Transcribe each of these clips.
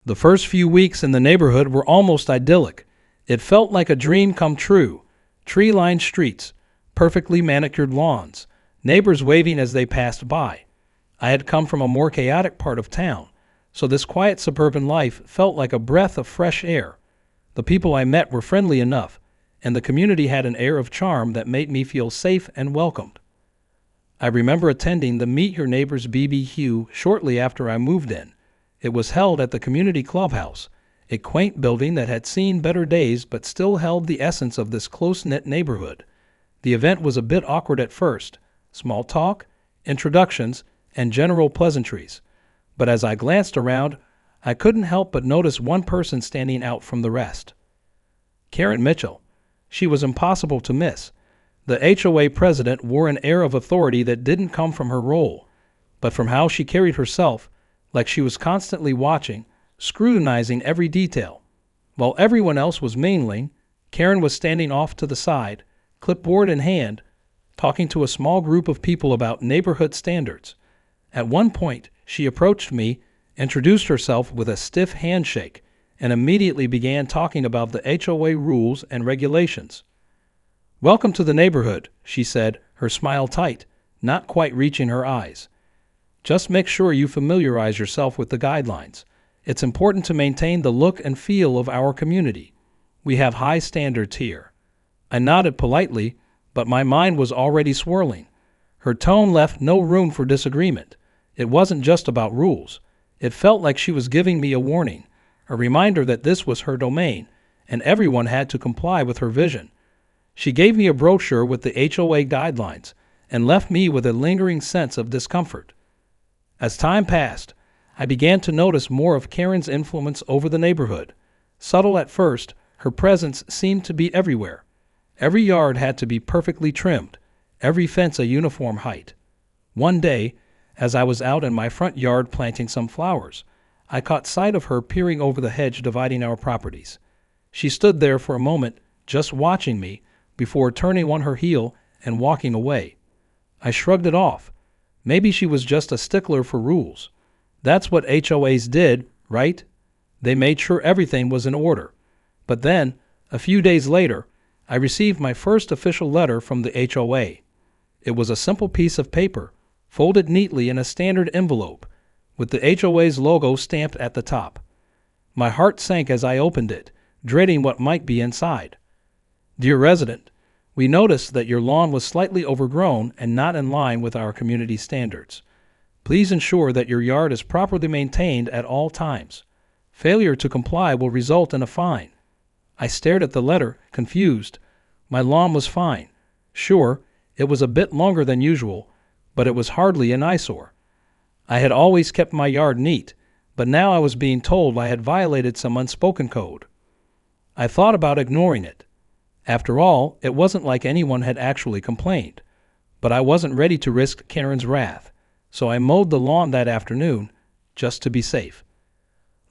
The first few weeks in the neighborhood were almost idyllic. It felt like a dream come true. Tree-lined streets, perfectly manicured lawns, neighbors waving as they passed by. I had come from a more chaotic part of town, so this quiet suburban life felt like a breath of fresh air. The people I met were friendly enough, and the community had an air of charm that made me feel safe and welcomed. I remember attending the Meet Your Neighbors BBQ shortly after I moved in. It was held at the community clubhouse, a quaint building that had seen better days but still held the essence of this close-knit neighborhood. The event was a bit awkward at first, small talk, introductions, and general pleasantries. But as I glanced around, I couldn't help but notice one person standing out from the rest. Karen Mitchell. She was impossible to miss. The HOA president wore an air of authority that didn't come from her role, but from how she carried herself, like she was constantly watching, scrutinizing every detail. While everyone else was mingling, Karen was standing off to the side, clipboard in hand, talking to a small group of people about neighborhood standards. At one point, she approached me, introduced herself with a stiff handshake, and immediately began talking about the HOA rules and regulations. "Welcome to the neighborhood," she said, her smile tight, not quite reaching her eyes. "Just make sure you familiarize yourself with the guidelines. It's important to maintain the look and feel of our community. We have high standards here." I nodded politely, but my mind was already swirling. Her tone left no room for disagreement. It wasn't just about rules. It felt like she was giving me a warning, a reminder that this was her domain, and everyone had to comply with her vision. She gave me a brochure with the HOA guidelines and left me with a lingering sense of discomfort. As time passed, I began to notice more of Karen's influence over the neighborhood. Subtle at first, her presence seemed to be everywhere. Every yard had to be perfectly trimmed, every fence a uniform height. One day, as I was out in my front yard planting some flowers, I caught sight of her peering over the hedge dividing our properties. She stood there for a moment, just watching me, before turning on her heel and walking away. I shrugged it off. Maybe she was just a stickler for rules. That's what HOAs did, right? They made sure everything was in order. But then, a few days later, I received my first official letter from the HOA. It was a simple piece of paper, folded neatly in a standard envelope, with the HOA's logo stamped at the top. My heart sank as I opened it, dreading what might be inside. "Dear resident, we noticed that your lawn was slightly overgrown and not in line with our community standards. Please ensure that your yard is properly maintained at all times. Failure to comply will result in a fine." I stared at the letter, confused. My lawn was fine. Sure, it was a bit longer than usual, but it was hardly an eyesore. I had always kept my yard neat, but now I was being told I had violated some unspoken code. I thought about ignoring it. After all, it wasn't like anyone had actually complained, but I wasn't ready to risk Karen's wrath, so I mowed the lawn that afternoon, just to be safe.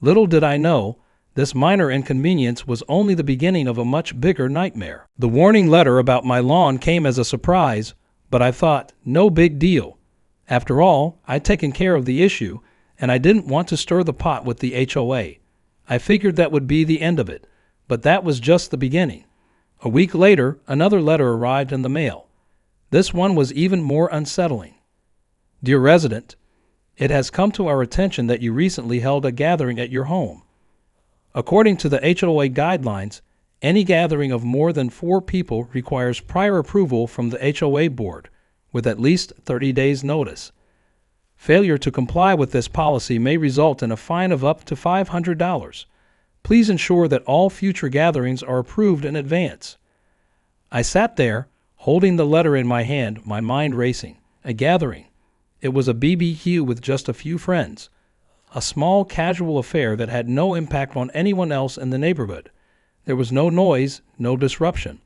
Little did I know, this minor inconvenience was only the beginning of a much bigger nightmare. The warning letter about my lawn came as a surprise, but I thought, no big deal. After all, I'd taken care of the issue, and I didn't want to stir the pot with the HOA. I figured that would be the end of it, but that was just the beginning. A week later, another letter arrived in the mail. This one was even more unsettling. "Dear resident, it has come to our attention that you recently held a gathering at your home. According to the HOA guidelines, any gathering of more than 4 people requires prior approval from the HOA board, with at least 30 days' notice. Failure to comply with this policy may result in a fine of up to $500. Please ensure that all future gatherings are approved in advance." I sat there, holding the letter in my hand, my mind racing. A gathering. It was a BBQ with just a few friends. A small, casual affair that had no impact on anyone else in the neighborhood. There was no noise, no disruption.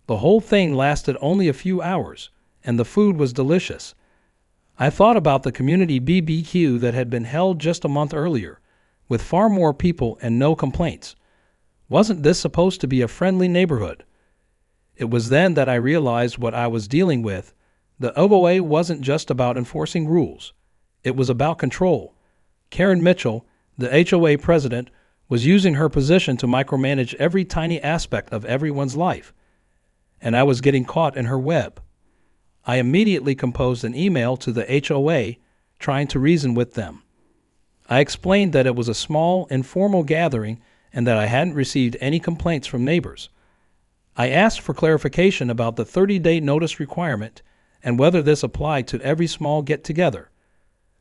The whole thing lasted only a few hours, and the food was delicious. I thought about the community BBQ that had been held just a month earlier, with far more people and no complaints. Wasn't this supposed to be a friendly neighborhood? It was then that I realized what I was dealing with. The HOA wasn't just about enforcing rules. It was about control. Karen Mitchell, The HOA president was using her position to micromanage every tiny aspect of everyone's life, and I was getting caught in her web. I immediately composed an email to the HOA trying to reason with them. I explained that it was a small, informal gathering and that I hadn't received any complaints from neighbors. I asked for clarification about the 30-day notice requirement and whether this applied to every small get-together.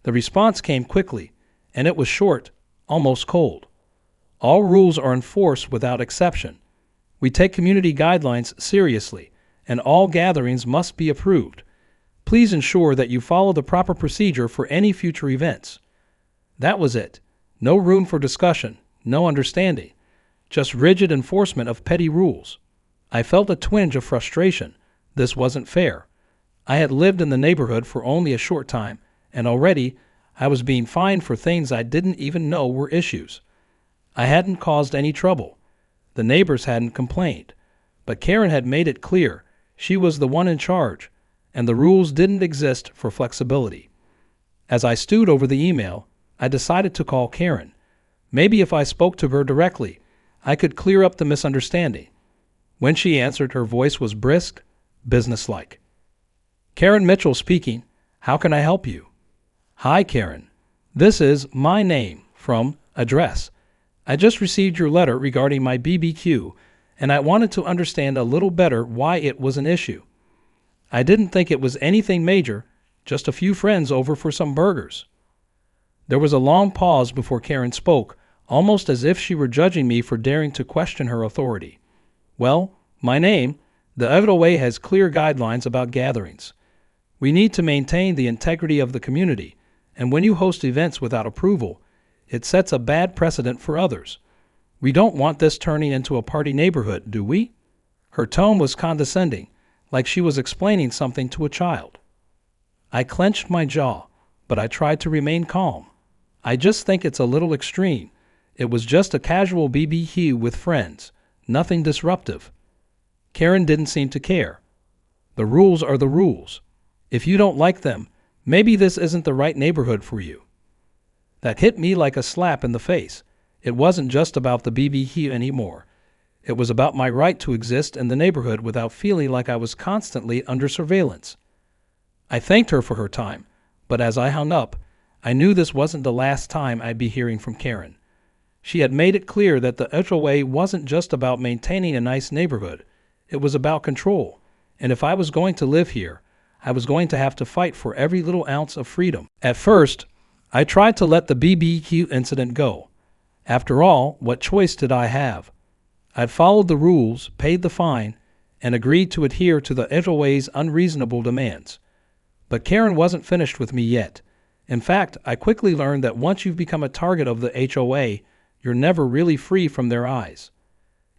The response came quickly, and it was short, almost cold. All rules are enforced without exception. We take community guidelines seriously, and all gatherings must be approved. Please ensure that you follow the proper procedure for any future events. That was it. No room for discussion, no understanding, just rigid enforcement of petty rules. I felt a twinge of frustration. This wasn't fair. I had lived in the neighborhood for only a short time, and already I was being fined for things I didn't even know were issues. I hadn't caused any trouble. The neighbors hadn't complained. But Karen had made it clear she was the one in charge, and the rules didn't exist for flexibility. As I stewed over the email, I decided to call Karen. Maybe if I spoke to her directly, I could clear up the misunderstanding. When she answered, her voice was brisk, businesslike. Karen Mitchell speaking. How can I help you? Hi, Karen. This is my name from address. I just received your letter regarding my BBQ, and I wanted to understand a little better why it was an issue. I didn't think it was anything major, just a few friends over for some burgers. There was a long pause before Karen spoke, almost as if she were judging me for daring to question her authority. Well, my name, the HOA has clear guidelines about gatherings. We need to maintain the integrity of the community, and when you host events without approval, it sets a bad precedent for others. We don't want this turning into a party neighborhood, do we? Her tone was condescending, like she was explaining something to a child. I clenched my jaw, but I tried to remain calm. I just think it's a little extreme. It was just a casual BBQ with friends, nothing disruptive. Karen didn't seem to care. The rules are the rules. If you don't like them, maybe this isn't the right neighborhood for you. That hit me like a slap in the face. It wasn't just about the BBQ anymore. It was about my right to exist in the neighborhood without feeling like I was constantly under surveillance. I thanked her for her time, but as I hung up, I knew this wasn't the last time I'd be hearing from Karen. She had made it clear that the HOA wasn't just about maintaining a nice neighborhood. It was about control, and if I was going to live here, I was going to have to fight for every little ounce of freedom. At first, I tried to let the BBQ incident go. After all, what choice did I have? I'd followed the rules, paid the fine, and agreed to adhere to the HOA's unreasonable demands. But Karen wasn't finished with me yet. In fact, I quickly learned that once you've become a target of the HOA, you're never really free from their eyes.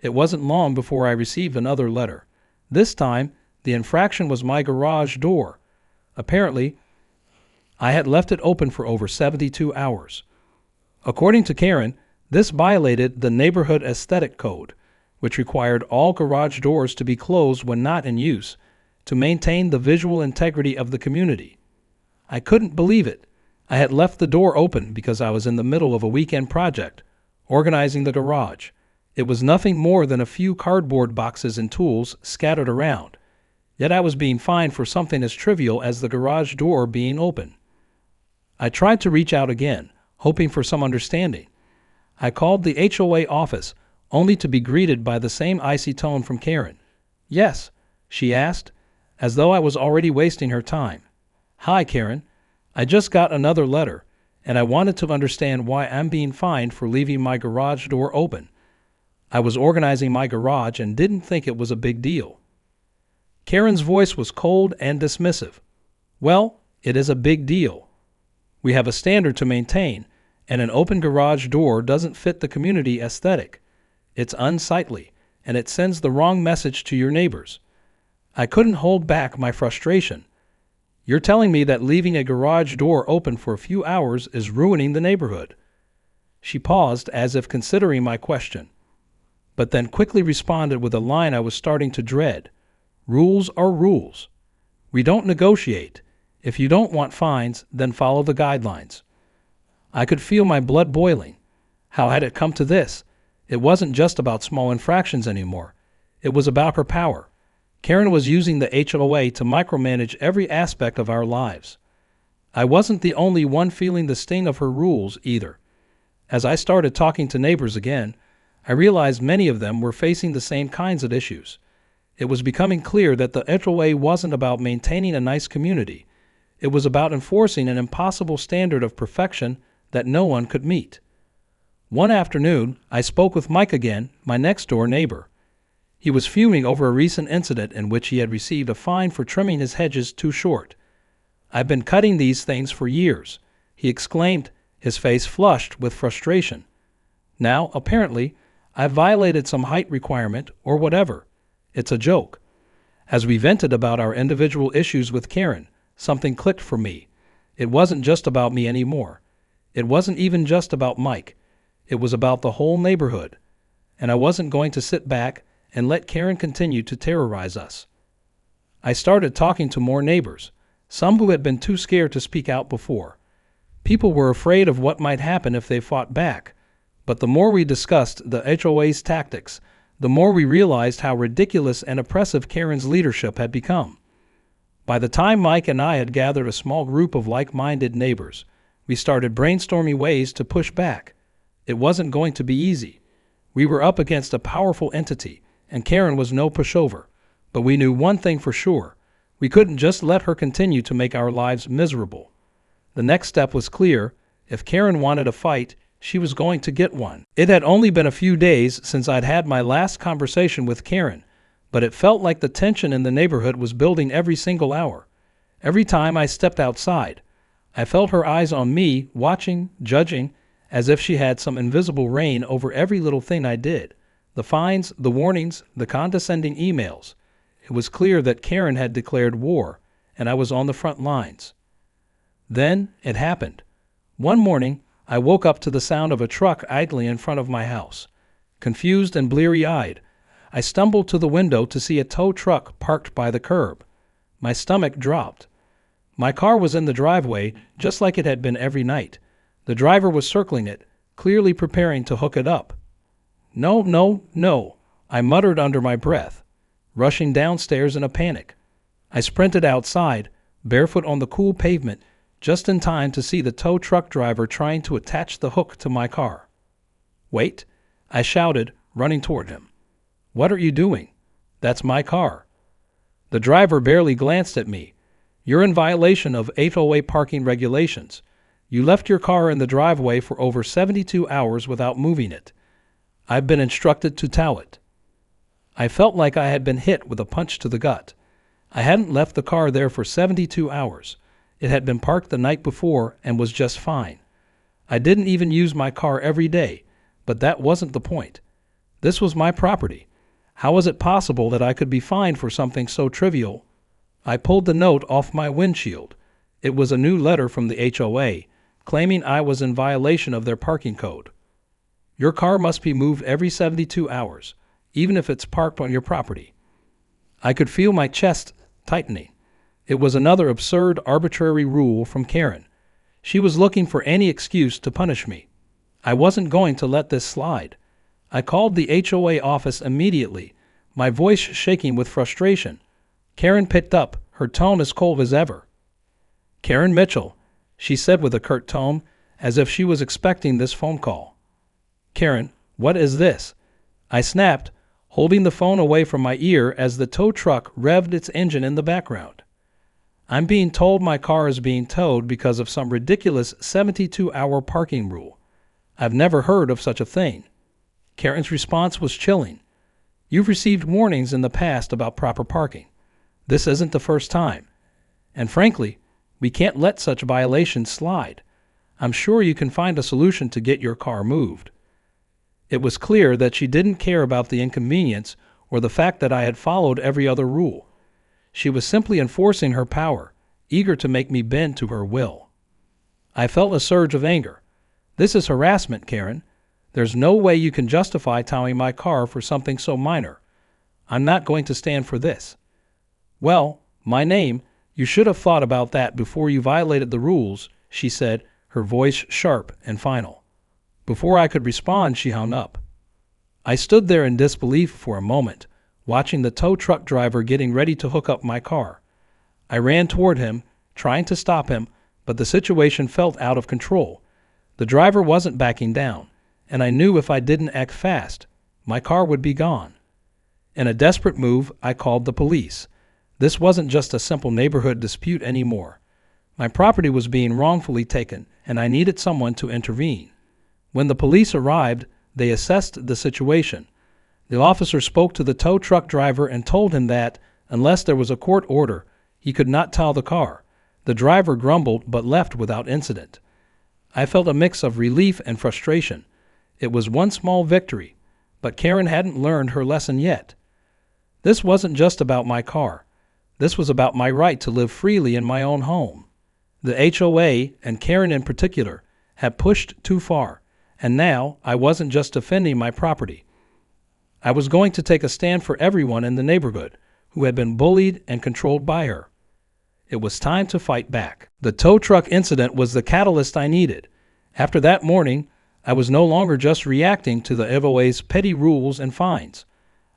It wasn't long before I received another letter. This time, the infraction was my garage door. Apparently, I had left it open for over 72 hours. According to Karen, this violated the Neighborhood Aesthetic Code, which required all garage doors to be closed when not in use to maintain the visual integrity of the community. I couldn't believe it. I had left the door open because I was in the middle of a weekend project, organizing the garage. It was nothing more than a few cardboard boxes and tools scattered around. Yet I was being fined for something as trivial as the garage door being open. I tried to reach out again, hoping for some understanding. I called the HOA office, only to be greeted by the same icy tone from Karen. Yes, she asked, as though I was already wasting her time. Hi, Karen. I just got another letter, and I wanted to understand why I'm being fined for leaving my garage door open. I was organizing my garage and didn't think it was a big deal. Karen's voice was cold and dismissive. Well, it is a big deal. We have a standard to maintain, and an open garage door doesn't fit the community aesthetic. It's unsightly, and it sends the wrong message to your neighbors. I couldn't hold back my frustration. You're telling me that leaving a garage door open for a few hours is ruining the neighborhood. She paused as if considering my question, but then quickly responded with a line I was starting to dread. Rules are rules. We don't negotiate. If you don't want fines, then follow the guidelines. I could feel my blood boiling. How had it come to this? It wasn't just about small infractions anymore. It was about her power. Karen was using the HOA to micromanage every aspect of our lives. I wasn't the only one feeling the sting of her rules either. As I started talking to neighbors again, I realized many of them were facing the same kinds of issues. It was becoming clear that the HOA wasn't about maintaining a nice community. It was about enforcing an impossible standard of perfection that no one could meet. One afternoon, I spoke with Mike again, my next-door neighbor. He was fuming over a recent incident in which he had received a fine for trimming his hedges too short. "I've been cutting these things for years," he exclaimed, his face flushed with frustration. "Now, apparently, I've violated some height requirement or whatever. It's a joke." As we vented about our individual issues with Karen, something clicked for me. It wasn't just about me anymore. It wasn't even just about Mike. It was about the whole neighborhood. And I wasn't going to sit back and let Karen continue to terrorize us. I started talking to more neighbors, some who had been too scared to speak out before. People were afraid of what might happen if they fought back. But the more we discussed the HOA's tactics, the more we realized how ridiculous and oppressive Karen's leadership had become. By the time Mike and I had gathered a small group of like-minded neighbors, we started brainstorming ways to push back. It wasn't going to be easy. We were up against a powerful entity, and Karen was no pushover. But we knew one thing for sure. We couldn't just let her continue to make our lives miserable. The next step was clear. If Karen wanted a fight, she was going to get one. It had only been a few days since I'd had my last conversation with Karen, but it felt like the tension in the neighborhood was building every single hour. Every time I stepped outside, I felt her eyes on me, watching, judging, as if she had some invisible reign over every little thing I did. The fines, the warnings, the condescending emails. It was clear that Karen had declared war, and I was on the front lines. Then it happened. One morning, I woke up to the sound of a truck idling in front of my house. Confused and bleary-eyed, I stumbled to the window to see a tow truck parked by the curb. My stomach dropped. My car was in the driveway, just like it had been every night. The driver was circling it, clearly preparing to hook it up. "No, no, no," I muttered under my breath, rushing downstairs in a panic. I sprinted outside, barefoot on the cool pavement, just in time to see the tow truck driver trying to attach the hook to my car. "Wait," I shouted, running toward him. "What are you doing? That's my car." The driver barely glanced at me. "You're in violation of HOA parking regulations. You left your car in the driveway for over 72 hours without moving it. I've been instructed to tow it." I felt like I had been hit with a punch to the gut. I hadn't left the car there for 72 hours. It had been parked the night before and was just fine. I didn't even use my car every day, but that wasn't the point. This was my property. How was it possible that I could be fined for something so trivial? I pulled the note off my windshield. It was a new letter from the HOA, claiming I was in violation of their parking code. "Your car must be moved every 72 hours, even if it's parked on your property." I could feel my chest tightening. It was another absurd, arbitrary rule from Karen. She was looking for any excuse to punish me. I wasn't going to let this slide. I called the HOA office immediately, my voice shaking with frustration. Karen picked up, her tone as cold as ever. "Karen Mitchell," she said with a curt tone, as if she was expecting this phone call. "Karen, what is this?" I snapped, holding the phone away from my ear as the tow truck revved its engine in the background. "I'm being told my car is being towed because of some ridiculous 72-hour parking rule. I've never heard of such a thing." Karen's response was chilling. "You've received warnings in the past about proper parking. This isn't the first time. And frankly, we can't let such violations slide. I'm sure you can find a solution to get your car moved." It was clear that she didn't care about the inconvenience or the fact that I had followed every other rule. She was simply enforcing her power, eager to make me bend to her will. I felt a surge of anger. "This is harassment, Karen. There's no way you can justify towing my car for something so minor. I'm not going to stand for this." "Well, my name, you should have thought about that before you violated the rules," she said, her voice sharp and final. Before I could respond, she hung up. I stood there in disbelief for a moment, watching the tow truck driver getting ready to hook up my car. I ran toward him, trying to stop him, but the situation felt out of control. The driver wasn't backing down, and I knew if I didn't act fast, my car would be gone. In a desperate move, I called the police. This wasn't just a simple neighborhood dispute anymore. My property was being wrongfully taken, and I needed someone to intervene. When the police arrived, they assessed the situation. The officer spoke to the tow truck driver and told him that, unless there was a court order, he could not tow the car. The driver grumbled but left without incident. I felt a mix of relief and frustration. It was one small victory, but Karen hadn't learned her lesson yet. This wasn't just about my car. This was about my right to live freely in my own home. The HOA, and Karen in particular, had pushed too far, and now I wasn't just defending my property. I was going to take a stand for everyone in the neighborhood who had been bullied and controlled by her. It was time to fight back. The tow truck incident was the catalyst I needed. After that morning, I was no longer just reacting to the HOA's petty rules and fines.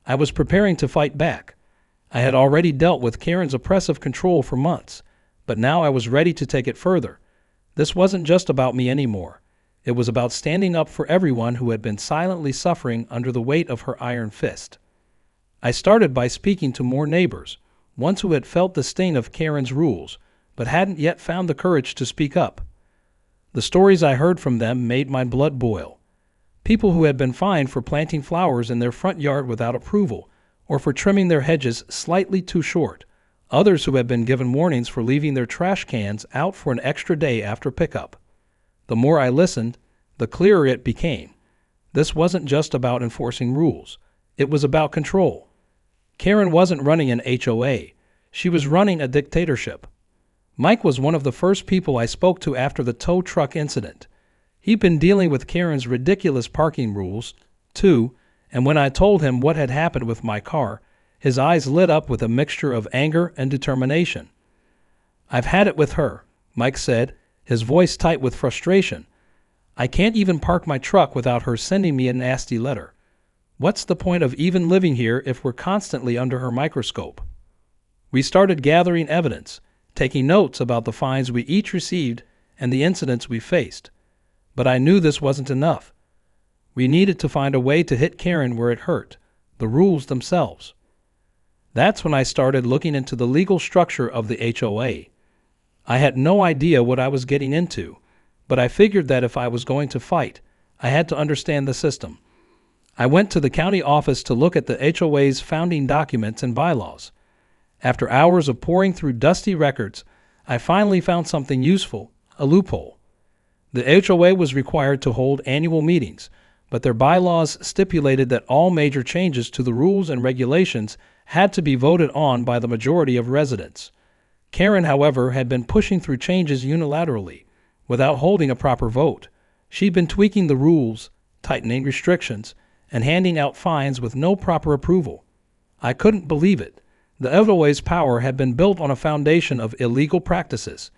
I was preparing to fight back. I had already dealt with Karen's oppressive control for months, but now I was ready to take it further. This wasn't just about me anymore. It was about standing up for everyone who had been silently suffering under the weight of her iron fist. I started by speaking to more neighbors, ones who had felt the sting of Karen's rules, but hadn't yet found the courage to speak up. The stories I heard from them made my blood boil. People who had been fined for planting flowers in their front yard without approval, or for trimming their hedges slightly too short. Others who had been given warnings for leaving their trash cans out for an extra day after pickup. The more I listened, the clearer it became. This wasn't just about enforcing rules. It was about control. Karen wasn't running an HOA. She was running a dictatorship. Mike was one of the first people I spoke to after the tow truck incident. He'd been dealing with Karen's ridiculous parking rules, too, and when I told him what had happened with my car, his eyes lit up with a mixture of anger and determination. "I've had it with her," Mike said, his voice tight with frustration. "I can't even park my truck without her sending me a nasty letter. What's the point of even living here if we're constantly under her microscope?" We started gathering evidence, taking notes about the fines we each received and the incidents we faced. But I knew this wasn't enough. We needed to find a way to hit Karen where it hurt, the rules themselves. That's when I started looking into the legal structure of the HOA. I had no idea what I was getting into, but I figured that if I was going to fight, I had to understand the system. I went to the county office to look at the HOA's founding documents and bylaws. After hours of poring through dusty records, I finally found something useful, a loophole. The HOA was required to hold annual meetings, but their bylaws stipulated that all major changes to the rules and regulations had to be voted on by the majority of residents. Karen, however, had been pushing through changes unilaterally, without holding a proper vote. She'd been tweaking the rules, tightening restrictions, and handing out fines with no proper approval. I couldn't believe it. The HOA's power had been built on a foundation of illegal practices.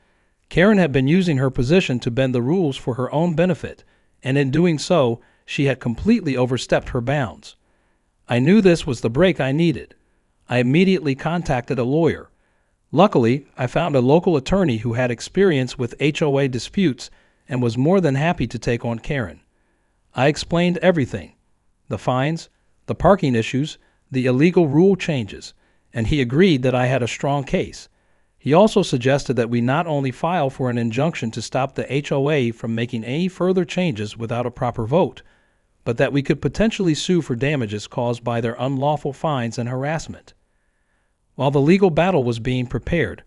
Karen had been using her position to bend the rules for her own benefit, and in doing so, she had completely overstepped her bounds. I knew this was the break I needed. I immediately contacted a lawyer. Luckily, I found a local attorney who had experience with HOA disputes and was more than happy to take on Karen. I explained everything: the fines, the parking issues, the illegal rule changes, and he agreed that I had a strong case. He also suggested that we not only file for an injunction to stop the HOA from making any further changes without a proper vote, but that we could potentially sue for damages caused by their unlawful fines and harassment. While the legal battle was being prepared,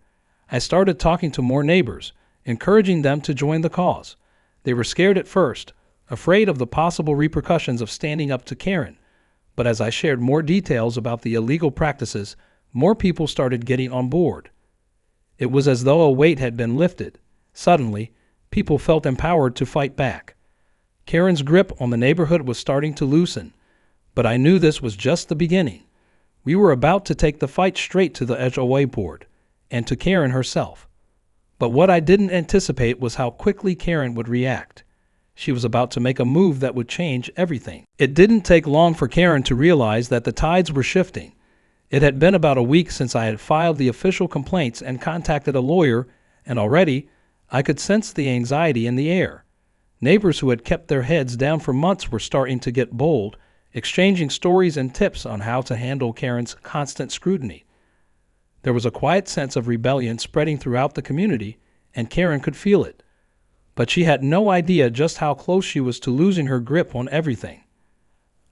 I started talking to more neighbors, encouraging them to join the cause. They were scared at first, afraid of the possible repercussions of standing up to Karen, but as I shared more details about the illegal practices, more people started getting on board. It was as though a weight had been lifted. Suddenly, people felt empowered to fight back. Karen's grip on the neighborhood was starting to loosen, but I knew this was just the beginning. We were about to take the fight straight to the HOA board, and to Karen herself. But what I didn't anticipate was how quickly Karen would react. She was about to make a move that would change everything. It didn't take long for Karen to realize that the tides were shifting. It had been about a week since I had filed the official complaints and contacted a lawyer, and already I could sense the anxiety in the air. Neighbors who had kept their heads down for months were starting to get bold, exchanging stories and tips on how to handle Karen's constant scrutiny. There was a quiet sense of rebellion spreading throughout the community, and Karen could feel it. But she had no idea just how close she was to losing her grip on everything.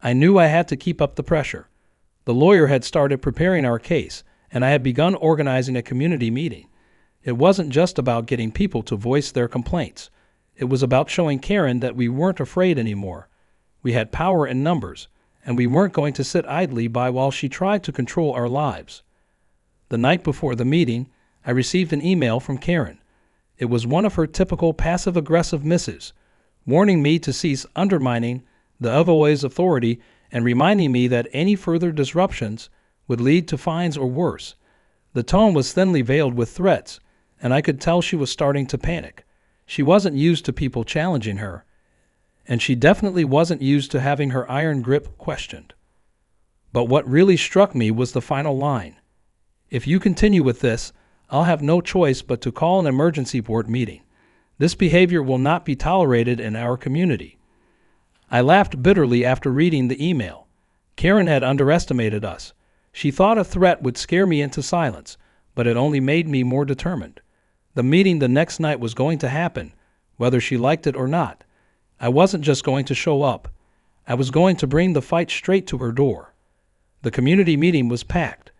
I knew I had to keep up the pressure. The lawyer had started preparing our case, and I had begun organizing a community meeting. It wasn't just about getting people to voice their complaints. It was about showing Karen that we weren't afraid anymore. We had power in numbers, and we weren't going to sit idly by while she tried to control our lives. The night before the meeting, I received an email from Karen. It was one of her typical passive-aggressive missives, warning me to cease undermining the HOA's authority and reminding me that any further disruptions would lead to fines or worse. The tone was thinly veiled with threats, and I could tell she was starting to panic. She wasn't used to people challenging her, and she definitely wasn't used to having her iron grip questioned. But what really struck me was the final line. If you continue with this, I'll have no choice but to call an emergency board meeting. This behavior will not be tolerated in our community. I laughed bitterly after reading the email. Karen had underestimated us. She thought a threat would scare me into silence, but it only made me more determined. The meeting the next night was going to happen, whether she liked it or not. I wasn't just going to show up. I was going to bring the fight straight to her door. The community meeting was packed.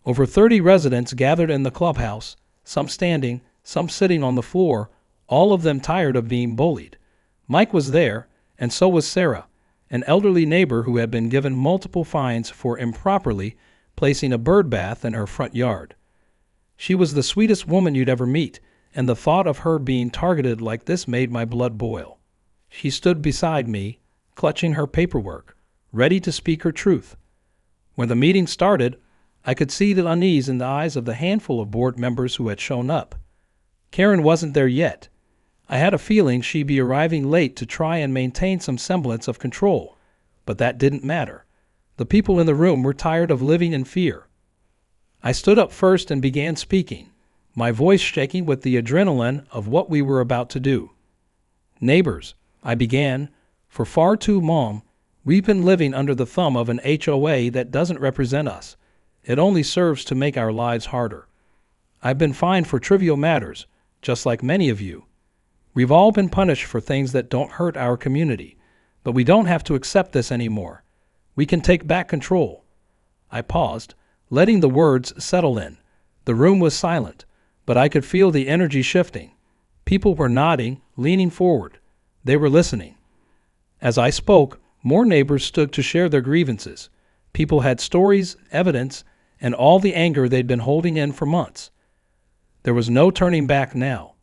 Over 30 residents gathered in the clubhouse, some standing, some sitting on the floor, all of them tired of being bullied. Mike was there, and so was Sarah, an elderly neighbor who had been given multiple fines for improperly placing a bird bath in her front yard. She was the sweetest woman you'd ever meet, and the thought of her being targeted like this made my blood boil. She stood beside me, clutching her paperwork, ready to speak her truth. When the meeting started, I could see the unease in the eyes of the handful of board members who had shown up. Karen wasn't there yet. I had a feeling she'd be arriving late to try and maintain some semblance of control, but that didn't matter. The people in the room were tired of living in fear. I stood up first and began speaking, my voice shaking with the adrenaline of what we were about to do. Neighbors, I began, for far too long, we've been living under the thumb of an HOA that doesn't represent us. It only serves to make our lives harder. I've been fined for trivial matters, just like many of you. We've all been punished for things that don't hurt our community, but we don't have to accept this anymore. We can take back control. I paused, letting the words settle in. The room was silent, but I could feel the energy shifting. People were nodding, leaning forward. They were listening. As I spoke, more neighbors stood to share their grievances. People had stories, evidence, and all the anger they'd been holding in for months. There was no turning back now.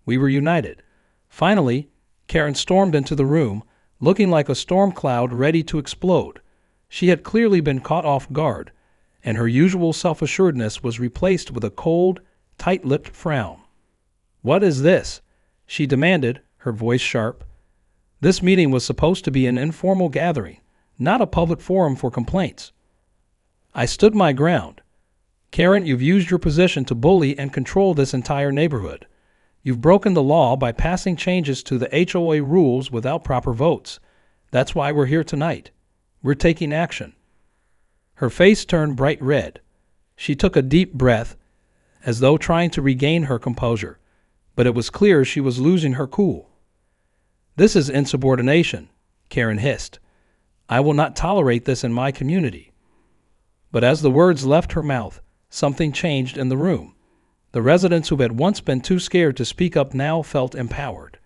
We were united. Finally, Karen stormed into the room, looking like a storm cloud ready to explode. She had clearly been caught off guard, and her usual self-assuredness was replaced with a cold, tight-lipped frown. "What is this?" she demanded, her voice sharp. This meeting was supposed to be an informal gathering, not a public forum for complaints. I stood my ground. "Karen, you've used your position to bully and control this entire neighborhood. You've broken the law by passing changes to the HOA rules without proper votes. That's why we're here tonight. We're taking action." Her face turned bright red. She took a deep breath, as though trying to regain her composure, but it was clear she was losing her cool. "This is insubordination," Karen hissed. "I will not tolerate this in my community." But as the words left her mouth, something changed in the room. The residents who had once been too scared to speak up now felt empowered.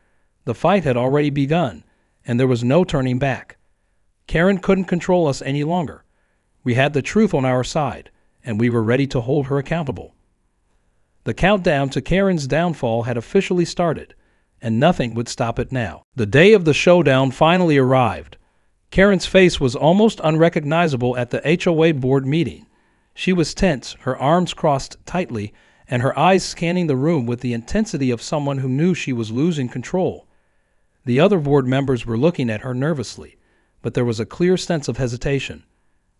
The fight had already begun, and there was no turning back. Karen couldn't control us any longer. We had the truth on our side, and we were ready to hold her accountable. The countdown to Karen's downfall had officially started, and nothing would stop it now. The day of the showdown finally arrived. Karen's face was almost unrecognizable at the HOA board meeting. She was tense, her arms crossed tightly, and her eyes scanning the room with the intensity of someone who knew she was losing control. The other board members were looking at her nervously, but there was a clear sense of hesitation.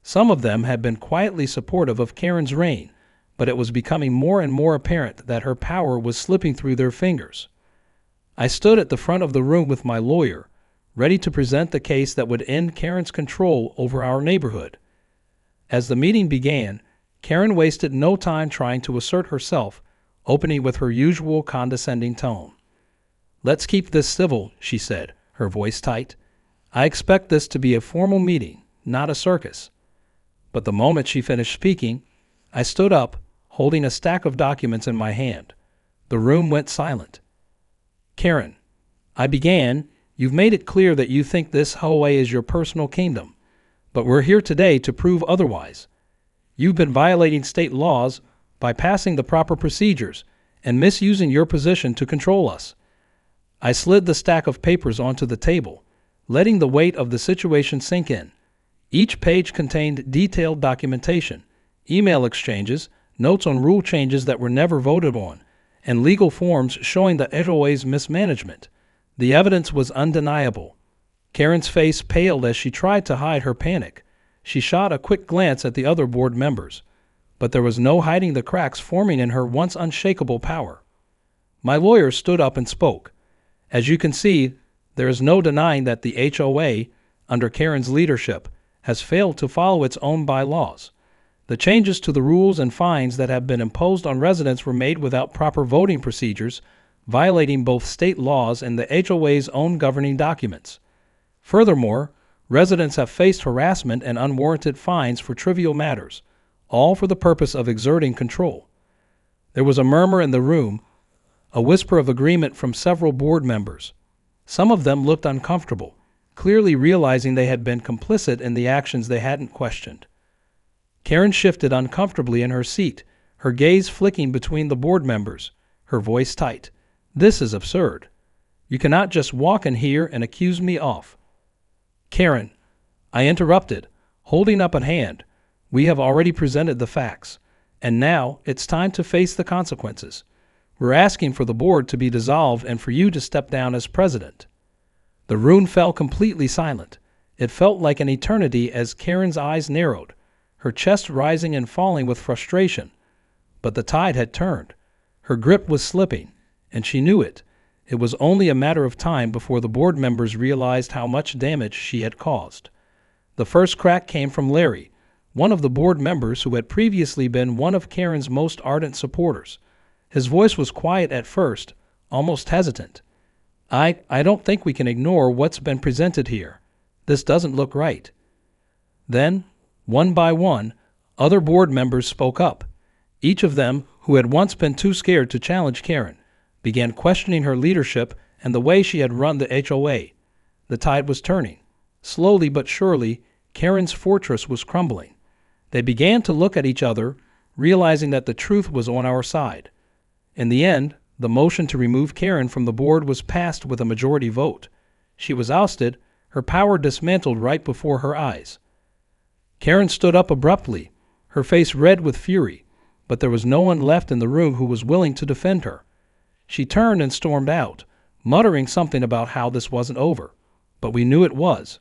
Some of them had been quietly supportive of Karen's reign, but it was becoming more and more apparent that her power was slipping through their fingers. I stood at the front of the room with my lawyer, ready to present the case that would end Karen's control over our neighborhood. As the meeting began, Karen wasted no time trying to assert herself, opening with her usual condescending tone. "Let's keep this civil," she said, her voice tight. "I expect this to be a formal meeting, not a circus." But the moment she finished speaking, I stood up, holding a stack of documents in my hand. The room went silent. "Karen," I began, "you've made it clear that you think this HOA is your personal kingdom, but we're here today to prove otherwise. You've been violating state laws, bypassing the proper procedures, and misusing your position to control us." I slid the stack of papers onto the table, letting the weight of the situation sink in. Each page contained detailed documentation, email exchanges, notes on rule changes that were never voted on, and legal forms showing the HOA's mismanagement. The evidence was undeniable. Karen's face paled as she tried to hide her panic. She shot a quick glance at the other board members, but there was no hiding the cracks forming in her once unshakable power. My lawyer stood up and spoke. "As you can see, there is no denying that the HOA, under Karen's leadership, has failed to follow its own bylaws. The changes to the rules and fines that have been imposed on residents were made without proper voting procedures, violating both state laws and the HOA's own governing documents. Furthermore, residents have faced harassment and unwarranted fines for trivial matters, all for the purpose of exerting control." There was a murmur in the room, a whisper of agreement from several board members. Some of them looked uncomfortable, clearly realizing they had been complicit in the actions they hadn't questioned. Karen shifted uncomfortably in her seat, her gaze flicking between the board members, her voice tight. "This is absurd. You cannot just walk in here and accuse me of—" "Karen," I interrupted, holding up a hand, "we have already presented the facts, and now it's time to face the consequences. We're asking for the board to be dissolved and for you to step down as president." The room fell completely silent. It felt like an eternity as Karen's eyes narrowed, her chest rising and falling with frustration. But the tide had turned. Her grip was slipping, and she knew it. It was only a matter of time before the board members realized how much damage she had caused. The first crack came from Larry, one of the board members who had previously been one of Karen's most ardent supporters. His voice was quiet at first, almost hesitant. I don't think we can ignore what's been presented here. This doesn't look right." Then, one by one, other board members spoke up. Each of them, who had once been too scared to challenge Karen, began questioning her leadership and the way she had run the HOA. The tide was turning. Slowly but surely, Karen's fortress was crumbling. They began to look at each other, realizing that the truth was on our side. In the end, the motion to remove Karen from the board was passed with a majority vote. She was ousted, her power dismantled right before her eyes. Karen stood up abruptly, her face red with fury, but there was no one left in the room who was willing to defend her. She turned and stormed out, muttering something about how this wasn't over. But we knew it was.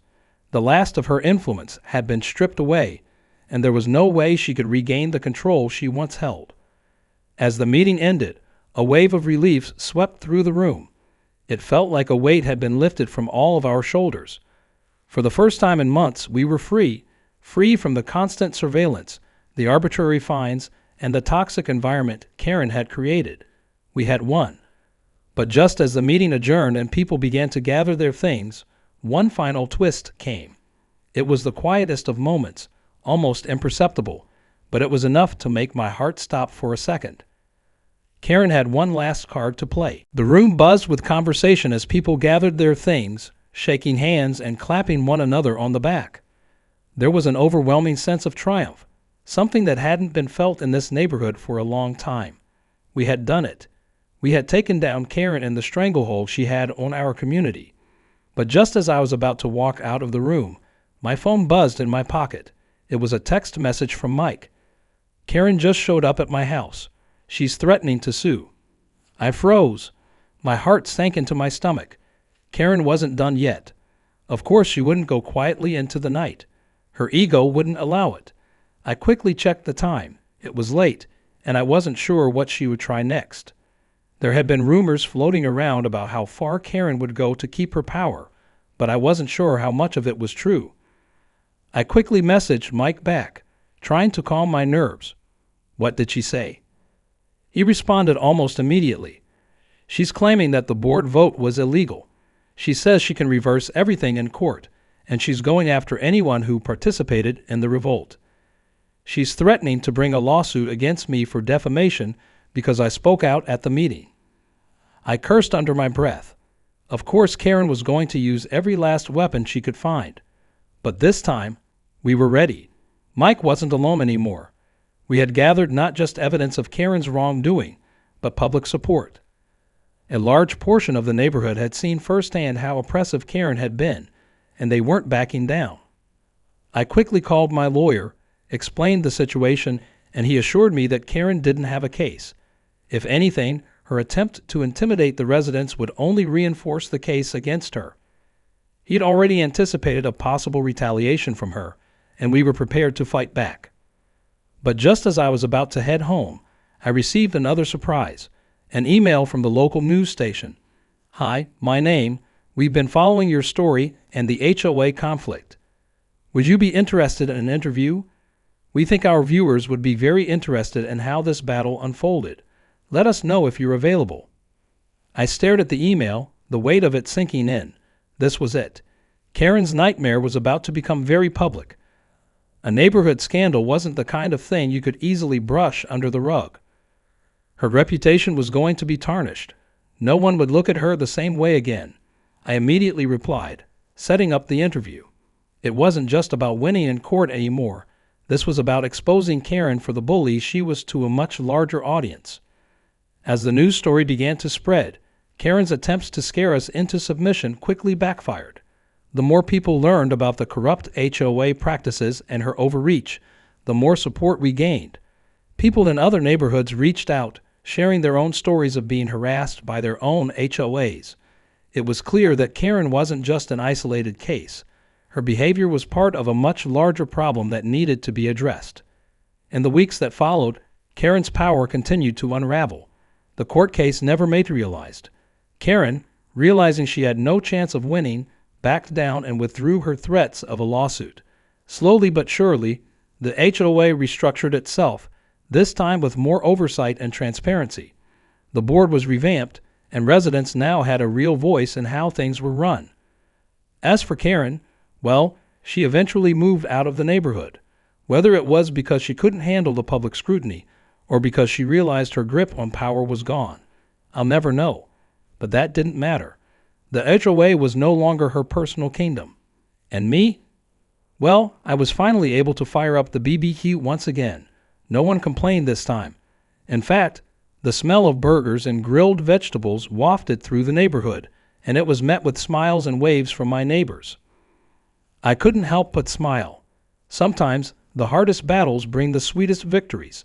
The last of her influence had been stripped away, and there was no way she could regain the control she once held. As the meeting ended, a wave of relief swept through the room. It felt like a weight had been lifted from all of our shoulders. For the first time in months, we were free from the constant surveillance, the arbitrary fines, and the toxic environment Karen had created. We had won. But just as the meeting adjourned and people began to gather their things, one final twist came. It was the quietest of moments, almost imperceptible, but it was enough to make my heart stop for a second. Karen had one last card to play. The room buzzed with conversation as people gathered their things, shaking hands and clapping one another on the back. There was an overwhelming sense of triumph, something that hadn't been felt in this neighborhood for a long time. We had done it. We had taken down Karen in the stranglehold she had on our community. But just as I was about to walk out of the room, my phone buzzed in my pocket. It was a text message from Mike. "Karen just showed up at my house. She's threatening to sue." I froze. My heart sank into my stomach. Karen wasn't done yet. Of course, she wouldn't go quietly into the night. Her ego wouldn't allow it. I quickly checked the time. It was late, and I wasn't sure what she would try next. There had been rumors floating around about how far Karen would go to keep her power, but I wasn't sure how much of it was true. I quickly messaged Mike back, trying to calm my nerves. What did she say? He responded almost immediately. She's claiming that the board vote was illegal. She says she can reverse everything in court, and she's going after anyone who participated in the revolt. She's threatening to bring a lawsuit against me for defamation because I spoke out at the meeting. I cursed under my breath. Of course, Karen was going to use every last weapon she could find. But this time, we were ready. Mike wasn't alone anymore. We had gathered not just evidence of Karen's wrongdoing, but public support. A large portion of the neighborhood had seen firsthand how oppressive Karen had been, and they weren't backing down. I quickly called my lawyer, explained the situation, and he assured me that Karen didn't have a case. If anything, her attempt to intimidate the residents would only reinforce the case against her. He'd already anticipated a possible retaliation from her, and we were prepared to fight back. But just as I was about to head home, I received another surprise, an email from the local news station. Hi, my name. We've been following your story and the HOA conflict. Would you be interested in an interview? We think our viewers would be very interested in how this battle unfolded. Let us know if you're available. I stared at the email, the weight of it sinking in. This was it. Karen's nightmare was about to become very public. A neighborhood scandal wasn't the kind of thing you could easily brush under the rug. Her reputation was going to be tarnished. No one would look at her the same way again. I immediately replied, setting up the interview. It wasn't just about winning in court anymore. This was about exposing Karen for the bully she was to a much larger audience. As the news story began to spread, Karen's attempts to scare us into submission quickly backfired. The more people learned about the corrupt HOA practices and her overreach, the more support we gained. People in other neighborhoods reached out, sharing their own stories of being harassed by their own HOAs. It was clear that Karen wasn't just an isolated case. Her behavior was part of a much larger problem that needed to be addressed. In the weeks that followed, Karen's power continued to unravel. The court case never materialized. Karen, realizing she had no chance of winning, backed down and withdrew her threats of a lawsuit. Slowly but surely, the HOA restructured itself, this time with more oversight and transparency. The board was revamped, and residents now had a real voice in how things were run. As for Karen, well, she eventually moved out of the neighborhood. Whether it was because she couldn't handle the public scrutiny, or because she realized her grip on power was gone, I'll never know. But that didn't matter. The HOA was no longer her personal kingdom. And me? Well, I was finally able to fire up the BBQ once again. No one complained this time. In fact, the smell of burgers and grilled vegetables wafted through the neighborhood, and it was met with smiles and waves from my neighbors. I couldn't help but smile. Sometimes the hardest battles bring the sweetest victories.